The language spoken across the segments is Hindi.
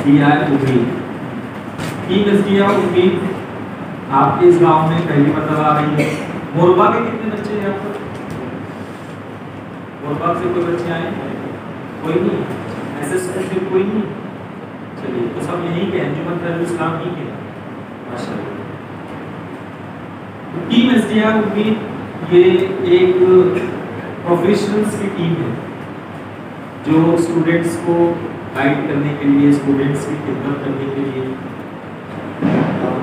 दिया है उम्मीद। टीम एसडीआर उम्मीद आपके इस गांव में पहली मरतबा आ रही है। मोरबा के कितने बच्चे हैं आपको? मोरबा से कोई बच्चे आए? कोई नहीं? एसएस से कोई नहीं? चलिए, तो सब यही के अंजुमन खैरुल इस्लाम ही के माशाल्लाह। टीम एसडीआर उम्मीद ये एक प्रोफेशनल्स की टीम है जो स्टूडेंट्स को गाइड करने के लिए, स्टूडेंट्स की खिदमत करने के लिए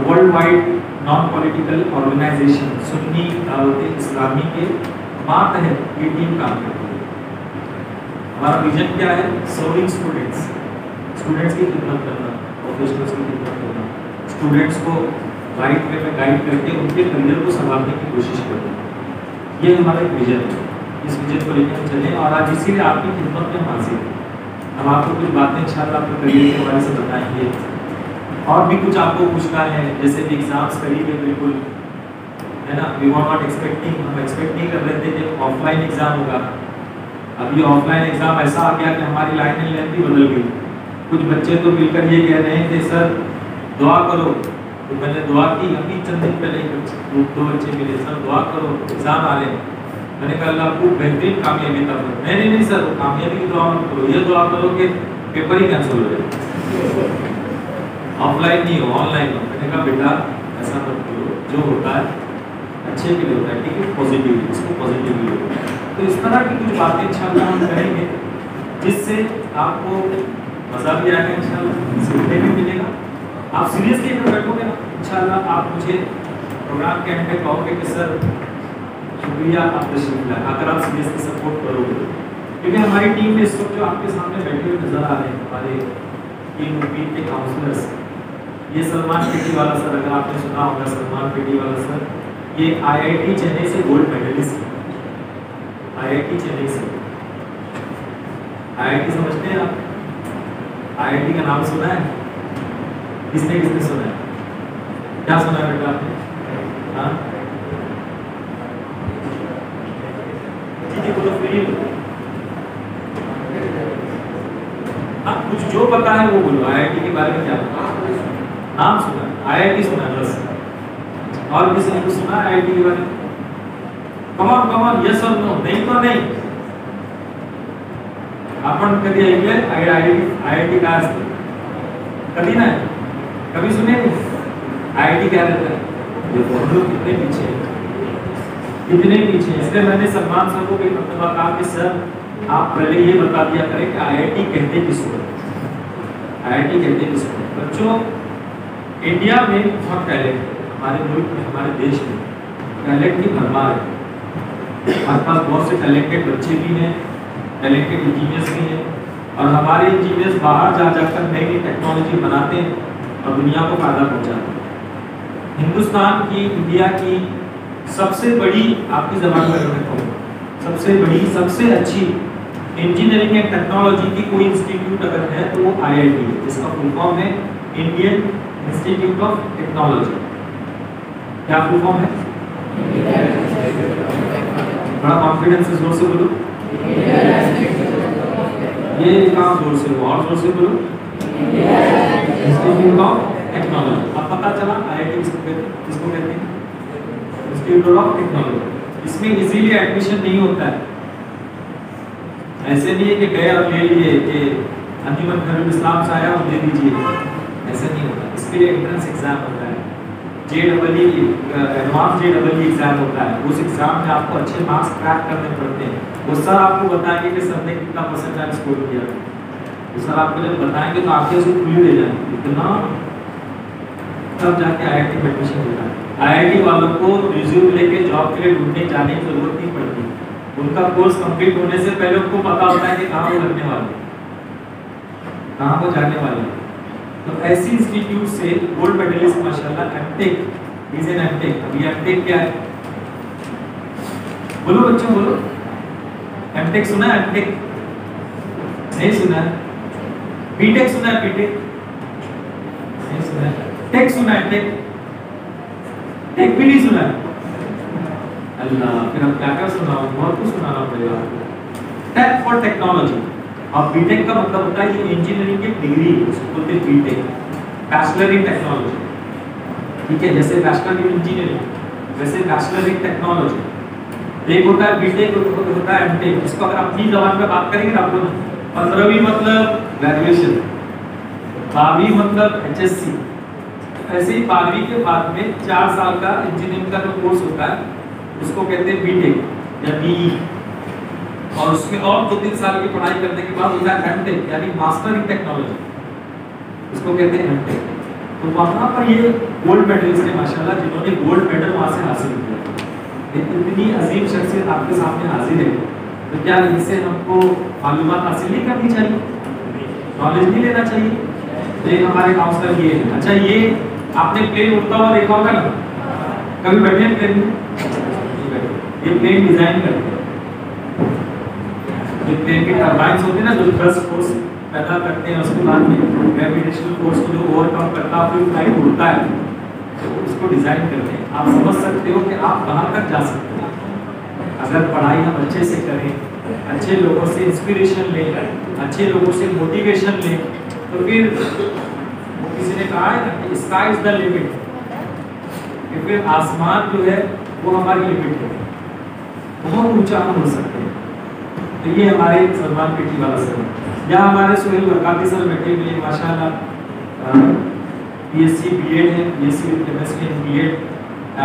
world wide non political organization Sunni Dawat Islami के मातहत ये टीम काम करती है। हमारा विजन क्या है? सर्विंग स्टूडेंट्स, स्टूडेंट्स की खिदमत करना, प्रोफेशनल्स की खिदमत करना, स्टूडेंट्स को राइट वे में गाइड करके उनके करियर को संभालने की कोशिश करना। ये हमारा एक विजन है। इस विजन को लेकर हम चलें और आज इसीलिए आपकी खिदमत में हाजिर है। हम आपको कुछ बातें इंशाअल्लाह अपने करियर के बारे से बताएंगे और भी कुछ आपको पूछना है, जैसे भी एग्जाम्स करीब है बिल्कुल, है ना। वी वर नॉट एक्सपेक्टिंग, हम एक्सपेक्ट नहीं कर रहे थे कि ऑफलाइन एग्जाम होगा। अभी ऑफलाइन एग्जाम ऐसा आ गया कि हमारी लाइन एंड लेंथ ही बदल गई। कुछ बच्चे तो मिलकर ये कह रहे हैं कि सर दुआ करो, तो मैंने दुआ की। अभी चंद दिन पहले दो बच्चे मिले, सर दुआ करो एग्जाम आ रहे हैं। मैंने कहा अल्लाह आपको बेहतरीन कामयाबी तब। नहीं सर, कामयाबी की दुआ मत करो, ये दुआ करो कि पेपर ही कैंसिल हो जाए, ऑफलाइन नहीं हो ऑनलाइन हो। मैंने कहा बेटा ऐसा मत करो, जो होता है अच्छे के लिए होता है, ठीक है, पॉजिटिवली, इसको पॉजिटिवली होता है। तो इस तरह की कुछ बातें इंशाल्लाह हम करेंगे जिससे आपको मज़ा भी आएगा, इंशाल्लाह सीखने भी मिलेगा। आप सीरियसली अगर बैठोगे ना इंशाल्लाह आप मुझे प्रोग्राम के एंड पे कहोगे कि सर शुक्रिया आप तशरीफ लाए, अगर आप सीरियसली सपोर्ट करोगे। क्योंकि हमारी टीम में इस वक्त जो आपके सामने बैठे हुए नजर आ रहे हैं हमारे टीम उम्मीद के काउंसलर्स, ये सलमान पेटी वाला सर, अगर आपने सुना होगा सलमान पेटी वाला सर, ये आईआईटी चेन्नई से गोल्ड मेडलिस्ट है। आईआईटी चेन्नई से, आईआईटी समझते हैं आप? आईआईटी का नाम सुना है? किसने किसने सुना है? क्या सुना है बेटा आपने? हाँ जी बोलो, फ्री हाँ, कुछ जो पता है वो बोलो। आईआईटी के बारे में क्या पता? नाम सुना है, आईआईटी सुना है बस। और किसी ने कुछ सुना है आईआईटी के बारे में? कमान यस और नो, नहीं तो नहीं। आपण कभी ऐकले आईआईटी का असते? कभी ना, कभी सुने नहीं आईआईटी क्या रहता है? ये लोग कितने पीछे हैं, कितने पीछे। इसलिए मैंने सलमान सर को कई मरतबा कहा कि सर आप पहले ये बता दिया करें कि आईआईटी कहते किसको है, आईआईटी कहते किसको। बच्चों इंडिया में बहुत टैलेंट है, हमारे मुल्क में, हमारे देश में टैलेंट की भरमार है। हमारे पास बहुत से टैलेंटेड बच्चे भी हैं, टैलेंटेड इंजीनियर्स भी हैं, और हमारे इंजीनियर्स बाहर जा जाकर नई नई टेक्नोलॉजी बनाते हैं और दुनिया को फायदा पहुंचाते हैं। हिंदुस्तान की, इंडिया की सबसे बड़ी, आपकी ज़बान में कहूँ, सबसे बड़ी, सबसे अच्छी इंजीनियरिंग एंड टेक्नोलॉजी की कोई इंस्टीट्यूट अगर है तो वो आईआईटी है, जिसका फुल फॉर्म है इंडियन इंस्टीट्यूट ऑफ टेक्नोलॉजी। क्या फुल फॉर्म है? बड़ा कॉन्फिडेंस से जोर से बोलो। ये काम जोर से, और जोर से बोलो। Institute of technology. अब पता चला आईआईटी किसको कहते हैं? Institute of technology. इसमें इजीली एडमिशन नहीं होता है, ऐसे नहीं है कि गए और ले लिए कि अंजुमन खैरुल इस्लाम से आया और दे दीजिए, ऐसा नहीं होता। इसके लिए एंट्रेंस एग्जाम होता है, जेईई एडवांस जेईई एग्जाम होता है। उस एग्जाम में आपको अच्छे मार्क्स क्रैक करने पड़ते हैं। वो सर आपको बताएंगे कि सर ने कितना परसेंटाइल स्कोर किया, वो सर आपको जब बताएंगे तो आपके उसको खुली दे जाएंगे इतना, तब जाके आईआईटी में एडमिशन होता है। आईआईटी वालों को रिज्यूम लेके जॉब के लिए ढूंढने जाने की जरूरत नहीं पड़ती। उनका कोर्स कंप्लीट होने से पहले उनको पता होता है कि कहाँ वो लगने वाले, कहाँ वो जाने वाले। तो ऐसी इंस्टीट्यूट से गोल्ड मेडलिस्ट माशाल्लाह एमटेक इज एन एमटेक। अभी एमटेक क्या है बोलो बच्चों, बोलो। एमटेक सुना है? एमटेक नहीं सुना है? बीटेक सुना है? बीटेक नहीं सुना है? टेक सुना है? टेक टेक भी नहीं सुना है? अल्लाह, फिर हम क्या क्या सुना, बहुत कुछ सुनाना पड़ेगा। टेक फॉर टेक्नोलॉजी, और बीटेक का मतलब होता है ये इंजीनियरिंग की डिग्री, उसको बोलते हैं बीटेक, बैचलर इन टेक्नोलॉजी। ठीक है, जैसे बैचलर इन इंजीनियरिंग वैसे बैचलर इन टेक्नोलॉजी। एक होता है बीटेक, होता है एमटेक। इसको अगर अपनी जबान में बात करेंगे ना आप लोग, 15वीं मतलब ग्रेजुएशन, 12वीं मतलब HSC, ऐसे ही 12वीं के बाद में 4 साल का इंजीनियरिंग का जो कोर्स होता है उसको कहते हैं बीटेक या BE, और उसमें और 2-3 साल की पढ़ाई करने के बाद होता है एमटेक यानी मास्टर इन टेक्नोलॉजी, उसको कहते हैं एमटेक। तो वहाँ पर ये गोल्ड मेडलिस्ट है माशाल्लाह, जिन्होंने गोल्ड मेडल वहाँ से हासिल किया। इतनी अजीम शख्सियत आपके सामने हाजिर है, तो क्या इनसे हमको मालूमात हासिल नहीं करनी चाहिए, नॉलेज नहीं लेना चाहिए? तो ये हमारे काउंसलर ये है। अच्छा, ये आपने प्लेन उड़ता हुआ देखा होगा ना, कभी बैठे हैं प्लेन में? ये प्लेन डिजाइन करते हैं, ये प्लेन के टरबाइन्स होते हैं ना जो थ्रस्ट फोर्स पैदा करते हैं, उसके बाद में ग्रेविटेशनल फोर्स को जो ओवरकम करता है फिर फ्लाइट उड़ता है, तो उसको डिजाइन करते हैं। आप समझ सकते हो कि आप कहाँ तक जा सकते हैं अगर पढ़ाई हम अच्छे से करें, अच्छे लोगों से इंस्पिरेशन लें, अच्छे लोगों से मोटिवेशन लें, तो फिर किसी ने कहा है ना कि स्काई इज द लिमिट, कि फिर आसमान जो है वो हमारी लिमिट है, बहुत ऊंचा हम हो सकते हैं। तो ये हमारे सलमान पेटी वाला सर, या हमारे सुहेल बरकाती सर बैठे हुए माशाल्लाह, BSc B.Ed है, BSc with chemistry and B.Ed,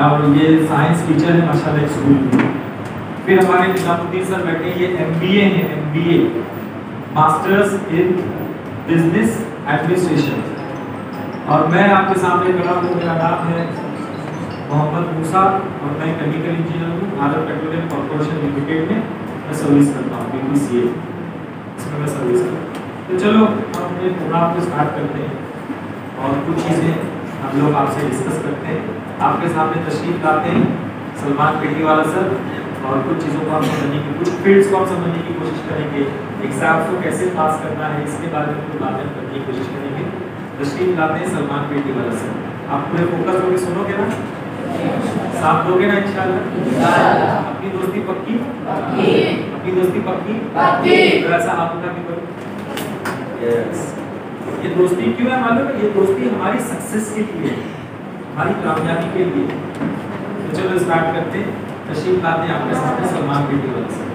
और ये साइंस टीचर है माशाल्लाह स्कूल में। फिर हमारे निजामुद्दीन सर बैठे, ये MBA है, MBA masters in business administration. और मैं आपके सामने खड़ा हूँ, मेरा नाम है मोहम्मद मूसा और मैं केमिकल इंजीनियर हूँ, भारत पेट्रोलियम कॉर्पोरेशन लिमिटेड में मैं सर्विस करता हूँ, BPCL इसमें मैं सर्विस करता हूँ। तो चलो हम अपने प्रोग्राम को स्टार्ट करते हैं और कुछ चीज़ें हम लोग आपसे डिस्कस करते हैं। आपके सामने तशरीफ लाते हैं सलमान पेटी वाला सर, और कुछ चीज़ों को हम समझने की, कुछ फील्ड्स को हम समझने की कोशिश करेंगे, एग्जाम्स को कैसे पास करना है इसके बारे में बातें करने की कोशिश करेंगे। तशरीफ लाते हैं सलमान पेटी वाला सर, आप पूरे फोकस होकर सुनोगे ना, साथ दोगे ना इंशाल्लाह? अपनी दोस्ती पक्की? अपनी दोस्ती पक्की? तो ऐसा हाथ उठा के करो। यस, ये दोस्ती क्यों है मालूम है? ये दोस्ती हमारी सक्सेस के लिए, हमारी कामयाबी के लिए। तो चलो स्टार्ट करते हैं। तशरीफ लाते हैं आपके सामने सलमान पेटी वाला सर।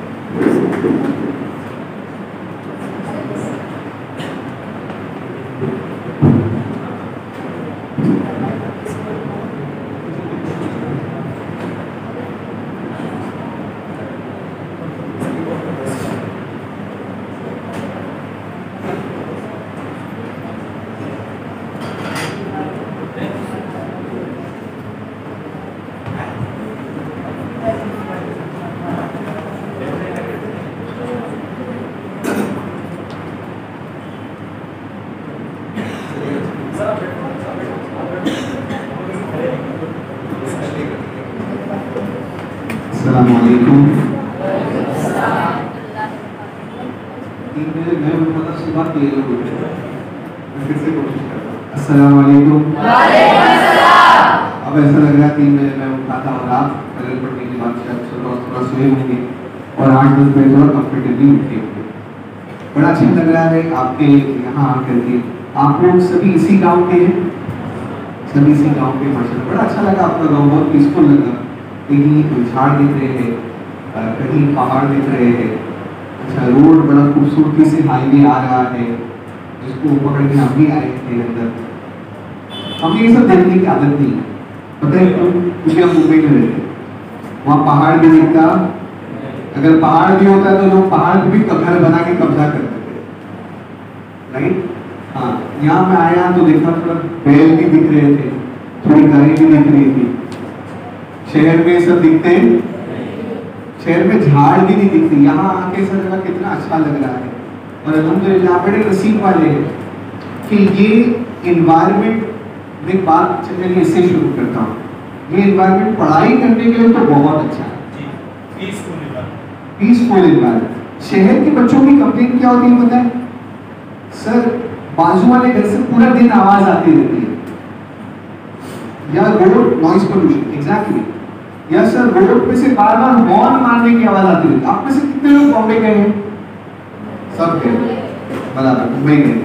अब ऐसा लग रहा है 3 बजे मैं उठाता और आप कलर पढ़ने के बाद थोड़ा सोए होंगे और 8-10 बजे थोड़ा कंफर्टेबली उठे होंगे। बड़ा अच्छा लग रहा है आपके यहाँ आकर के। आप लोग सभी इसी गांव के हैं? सभी इसी गांव के माशाल्लाह। बड़ा अच्छा लगा आपका गांव, बहुत पीसफुल लगा। कहीं झाड़ दिख रहे हैं, कहीं पहाड़ दिख रहे हैं। अच्छा, रोड बड़ा खूबसूरती से हाईवे आ रहा है जिसको पकड़ के हम भी आए थे अंदर। हमें ये सब देखने की आदत नहीं है, पता है क्यों? क्योंकि हम मुंबई में रहते हैं, वहाँ पहाड़ भी दिखता। अगर पहाड़ भी होता तो लोग पहाड़ पे भी घर बना के कब्जा करते थे, राइट? हाँ, यहाँ मैं आया तो देखा थोड़ा बैल भी दिख रहे थे, थोड़ी गाड़ी भी दिख रही थी। शहर में सब दिखते हैं, शहर में झाड़ भी नहीं दिखती। यहाँ आके सब जगह कितना अच्छा लग रहा है। और अल्हम्दुलिल्लाह बड़े नसीब वाले हैं कि ये इन्वायरमेंट में बात चलिए इससे शुरू करता हूँ। ये इन्वायरमेंट पढ़ाई करने के लिए तो बहुत अच्छा है, पीसफुल इन्वायरमेंट। शहर के बच्चों की कंप्लेंट क्या होती है पता है? सर बाजू वाले घर से पूरा दिन आवाज आती रहती है, या रोड नॉइज पोल्यूशन, एग्जैक्टली, या सर रोड पे से बार बार हॉर्न मारने की आवाज आती रहती है। आप में से कितने लोग बॉम्बे गए हैं? सब गए, बराबर, मुंबई गए।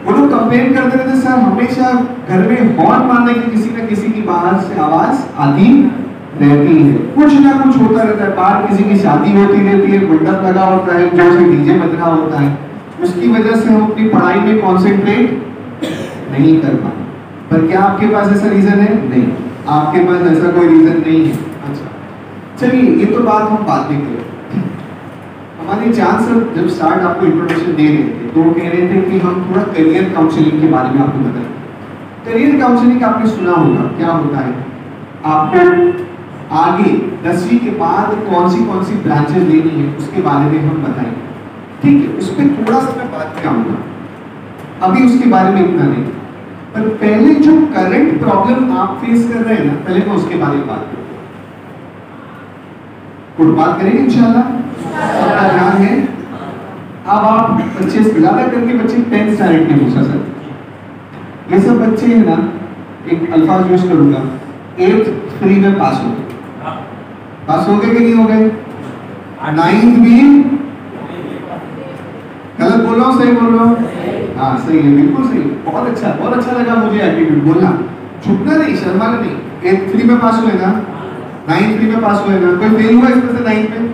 वो लोग कंप्लेन करते रहते सर हमेशा घर में हॉर्न मारने की किसी न किसी की बाहर से आवाज आती रहती है, कुछ ना कुछ होता रहता है, बाहर किसी की शादी होती रहती है, मंडप लगा होता है, जो से डीजे बज रहा होता है, उसकी वजह से हम अपनी पढ़ाई में कॉन्सेंट्रेट नहीं कर पाते। पर क्या आपके पास ऐसा रीजन है? नहीं, आपके पास ऐसा कोई रीजन नहीं है। अच्छा चलिए, ये तो बात हम बाद में करें। हमारे चांद सर जब स्टार्ट आपको इंट्रोडक्शन दे रहे थे तो वो कह रहे थे कि हम थोड़ा करियर काउंसलिंग के बारे में आपको बताएं। करियर काउंसलिंग आपने सुना होगा, क्या होता है? आपको आगे 10वीं के बाद कौन सी ब्रांचेस लेनी है उसके बारे में हम बताएंगे, ठीक है? उस पर थोड़ा सा मैं बात में आऊंगा, अभी उसके बारे में इतना नहीं। पर पहले जो करंट प्रॉब्लम आप फेस कर रहे हैं ना, पहले मैं उसके बारे में बात करूँ। कुछ बात करेंगे इंशाल्लाह, सबका ध्यान है। अब आप बच्चे से ज्यादा करके बच्चे 10th स्टैंडर्ड के पूछा सर, ये सब बच्चे हैं ना, एक अल्फाज यूज करूंगा, 8th फ्री में पास हो गए। पास हो गए कि नहीं हो गए? 9th भी गलत बोल रहा हूँ, सही बोल रहा हूँ? हाँ सही है, बिल्कुल सही, बहुत अच्छा लगा मुझे एटीट्यूड बोलना, छुपना नहीं, शर्माना नहीं। 8th फ्री में पास हुए ना, 9th फ्री में पास हुए ना, कोई फेल हुआ इसमें से 9th में?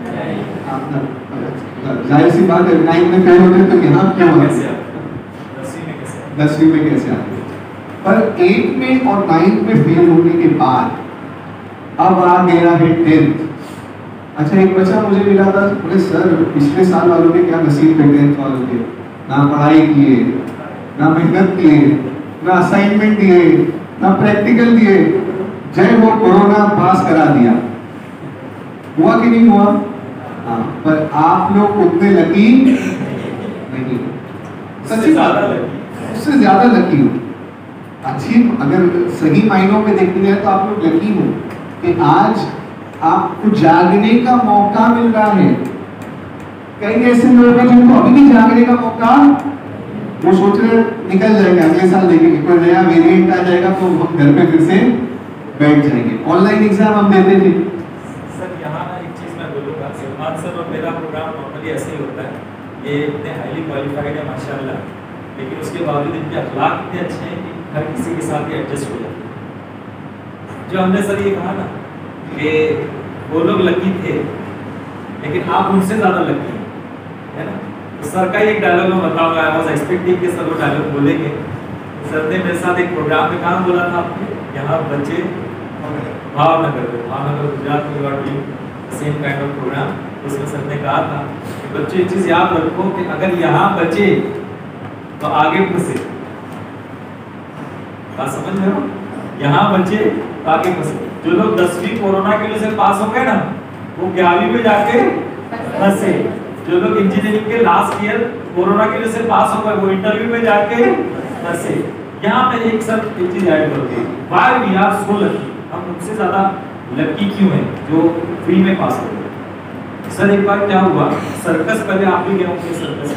जाहिर सी बात है, 9th में फेल होते तो यहाँ क्यों होते? 10वीं में कैसे आते? पर 8th में और 9th में फेल होने के बाद अब आ गया है 10th। अच्छा एक बच्चा मुझे मिला था, बोले सर पिछले साल वालों के क्या नसीब थे 10th वालों के, ना पढ़ाई किए, ना मेहनत किए, ना असाइनमेंट दिए, ना प्रैक्टिकल दिए, जय वो कोरोना पास करा दिया। हुआ कि नहीं हुआ? हाँ, पर आप लोग उतने लकी नहीं, सच्ची बात है, उससे ज्यादा लकी हो। अच्छी अगर सही मायनों में देखने जाए तो आप लोग लकी हो कि आज आपको जागने का मौका मिल रहा है। कई ऐसे लोग हैं जिनको अभी भी जागने का मौका, वो सोच रहे निकल जाएगा, अगले साल देखेंगे कोई नया वेरिएंट आ जाएगा तो हम घर पे फिर से बैठ जाएंगे। ऑनलाइन एग्जाम हम देते थे सर। यहाँ ना एक चीज मैं बोलूँगा, सलमान सर और मेरा प्रोग्राम नॉर्मली ऐसे ही होता है, ये इतने हाईली क्वालिफाइड है माशाल्लाह, लेकिन उसके बावजूद इनके अखलाक इतने अच्छे हैं कि हर किसी के साथ ये एडजस्ट हो जाते हैं। जो हमने सर ये कहा ना कि वो लोग लकी थे, लेकिन आप उनसे ज़्यादा लकी हैं, है ना? तो सर का एक डायलॉग मैं बताऊंगा, आई वाज एक्सपेक्टिंग कि सर वो डायलॉग बोलेंगे। सर ने मेरे साथ एक प्रोग्राम में कहाँ बोला था आपने, यहाँ बच्चे भावनगर गुजरात में your doing same kind of program. उसमें सर ने कहा था कि बच्चे एक चीज़ याद रखो कि अगर यहाँ बचे तो आगे फंसे। बात समझ रहे हो? यहाँ बचे तो आगे फंसे। जो लोग 10वीं कोरोना के लिए से पास हो गए ना, वो 11वीं में जाके फंसे। जो लोग इंजीनियरिंग के लास्ट ईयर कोरोना के लिए से पास हो गए, वो इंटरव्यू में जाके फंसे। यहाँ पे एक सर एक चीज ऐड करूँगा, why we are so lucky, हम उनसे ज्यादा लकी क्यों हैं जो फ्री में पास हो गए। सर एक बार क्या हुआ, सर्कस, पहले आप भी गए होंगे सर्कस,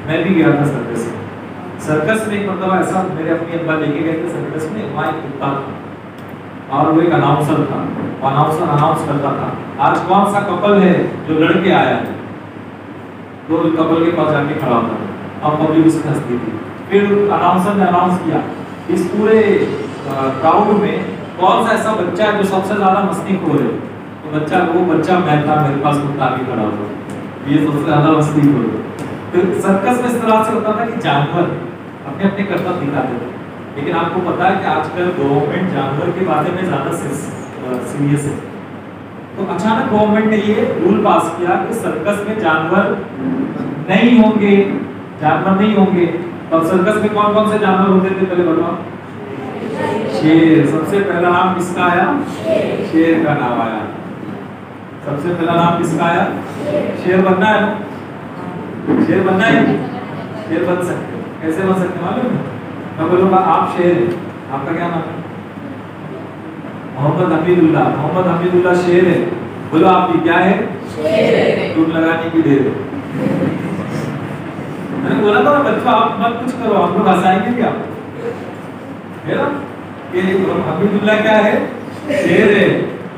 मैं भी गया था सर्कस में। सर्कस में एक मतलब ऐसा मेरे अपनी अब्बा लेके गए थे सर्कस में, वहाँ एक कुत्ता था और वो एक अनाउंसर था, अनाउंसर अनाउंस करता था आज कौन सा कपल है जो लड़के आया है, तो कपल के पास जाके खड़ा होता और पब्लिक उससे हंसती थी। फिर अनाउंसर ने अनाउंस किया इस पूरे क्राउड में कौन सा ऐसा बच्चा है जो सबसे ज्यादा मस्तीखोर है, तो वो बच्चा मैं था, मेरे पास कुत्ता भी खड़ा हुआ, ये सबसे ज्यादा मस्तीखोर है। तो सर्कस में इस तरह से होता था कि जानवर अपने अपने कर्तव्य दिखाते थे, लेकिन आपको पता है कि आजकल गवर्नमेंट जानवर के बारे में ज्यादा सीरियस है। तो अचानक गवर्नमेंट ने ये रूल पास किया कि सर्कस में जानवर नहीं होंगे, जानवर नहीं होंगे। तो सर्कस में कौन कौन से जानवर होते थे पहले बताओ? शेर। सबसे पहला नाम किसका आया? शेर का नाम आया। सबसे पहला नाम किसका आया? शेर बनना है, शेर बनना है, शेर बन सकते। कैसे बन सकते मालूम है? मैं बोलूँगा आप शेर है, आपका क्या नाम है? मोहम्मद हमीदुल्लाह। मोहम्मद हमीदुल्लाह शेर है, बोलो आप भी क्या है? शेर है। टूट लगाने की देर है। मैंने बोला था बच्चों आप मत कुछ करो, हम लोग हंसाएंगे क्या, है ना? कि हमीदुल्लाह क्या है? शेर है,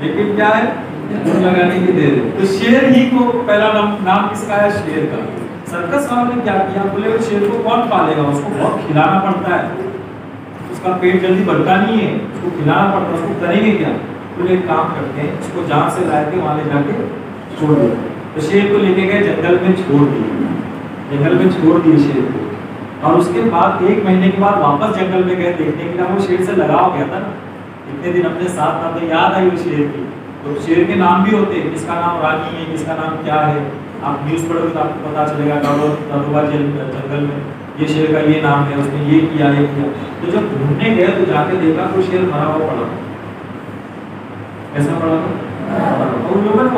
लेकिन क्या है? धूम लगाने की दे दे। तो शेर ही को पहला नाम किसका है? शेर का। सर्कस वालों ने क्या किया, बोले वो शेर को कौन पालेगा, उसको बहुत खिलाना पड़ता है, उसका पेट जल्दी बढ़ता नहीं है, उसको खिलाना पड़ता है, उसको करेंगे क्या? बोले एक काम करते हैं, उसको जहाँ से लाए थे वहाँ ले जाके छोड़ दो। तो शेर को लेके गए जंगल में, छोड़ दिए, जंगल में छोड़ दिए शेर को। और उसके बाद 1 महीने के बाद वापस जंगल में गए देखने के लिए, वो शेर से लगाव गया था ना, इतने दिन अपने साथ था, तो याद आई वो शेर की। तो शेर के नाम भी होते हैं, किसका नाम रानी है, किसका नाम क्या है, आप न्यूज़ पढ़ोगे तो आपको पता चलेगा। नरोबा जंगल में ये शेर का ये नाम है, उसने ये किया ये किया। तो जब ढूंढने गए तो जाके देखा तो शेर मरा हुआ पड़ा, ऐसा पड़ा था। और लोगों ने